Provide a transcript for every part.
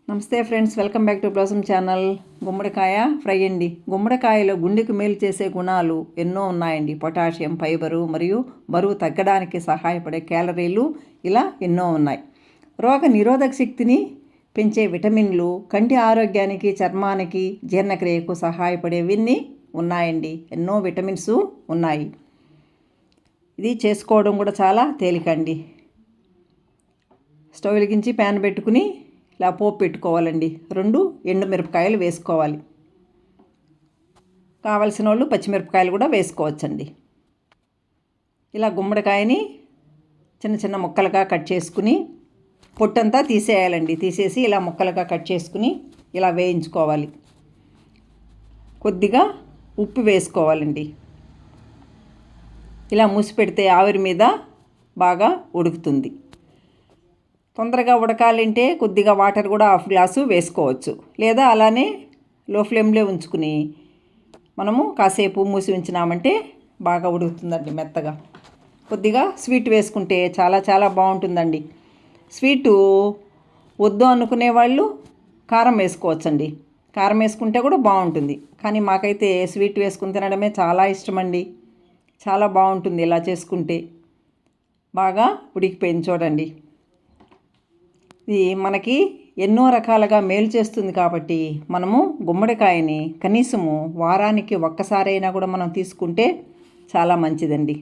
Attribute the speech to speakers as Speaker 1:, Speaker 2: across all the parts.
Speaker 1: నమస్తే friends, welcome back to blossom channel. గుమ్మడికాయ fry అండి. గుమ్మడికాయలో గుండెకు మేలు చేసే గుణాలు ఎన్నో ఉన్నాయండి. పొటాషియం, ఫైబరు మరియు బరువు తగ్గడానికి సహాయపడే క్యాలరీలు ఇలా ఎన్నో ఉన్నాయి. రోగ నిరోధక శక్తిని పెంచే విటమిన్లు, కంటి ఆరోగ్యానికి, చర్మానికి, జీర్ణక్రియకు సహాయపడేవన్నీ ఉన్నాయండి. ఎన్నో విటమిన్స్ ఉన్నాయి. ఇది చేసుకోవడం కూడా చాలా తేలికండి. స్టవ్ వెలిగించి ప్యాన్ పెట్టుకుని ఇలా పోపు పెట్టుకోవాలండి. 2 ఎండుమిరపకాయలు వేసుకోవాలి. కావలసిన వాళ్ళు పచ్చిమిరపకాయలు కూడా వేసుకోవచ్చండి. ఇలా గుమ్మడికాయని చిన్న చిన్న ముక్కలుగా కట్ చేసుకుని పొట్టంతా తీసేయాలండి. తీసేసి ఇలా ముక్కలుగా కట్ చేసుకుని ఇలా వేయించుకోవాలి. కొద్దిగా ఉప్పు వేసుకోవాలండి. ఇలా మూసి పెడితే ఆవిరి మీద బాగా ఉడుకుతుంది. తొందరగా ఉడకాలంటే కొద్దిగా వాటర్ కూడా 1/2 గ్లాసు వేసుకోవచ్చు. లేదా అలానే లో ఫ్లేమ్లో ఉంచుకుని మనము కాసేపు మూసి ఉంచినామంటే బాగా ఉడుకుతుందండి మెత్తగా. కొద్దిగా స్వీట్ వేసుకుంటే చాలా చాలా బాగుంటుందండి. స్వీటు వద్దు అనుకునే వాళ్ళు కారం వేసుకోవచ్చండి. కారం వేసుకుంటే కూడా బాగుంటుంది. కానీ మాకైతే స్వీట్ వేసుకుని తినడమే చాలా ఇష్టమండి. చాలా బాగుంటుంది ఇలా చేసుకుంటే. బాగా ఉడికిపోయింది చూడండి. ఇది మనకి ఎన్నో రకాలుగా మేలు చేస్తుంది కాబట్టి మనము గుమ్మడికాయని కనీసము వారానికి ఒక్కసారైనా కూడా మనం తీసుకుంటే చాలా మంచిదండి.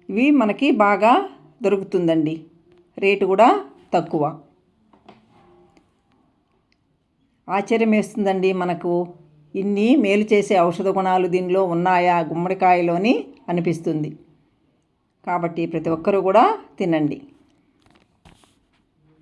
Speaker 1: ఇవి మనకి బాగా దొరుకుతుందండి. రేటు కూడా తక్కువ. ఆశ్చర్యం వేస్తుందండి, మనకు ఇన్ని మేలు చేసే ఔషధ గుణాలు దీనిలో ఉన్నాయా గుమ్మడికాయలోని అనిపిస్తుంది. కాబట్టి ప్రతి ఒక్కరూ కూడా తినండి.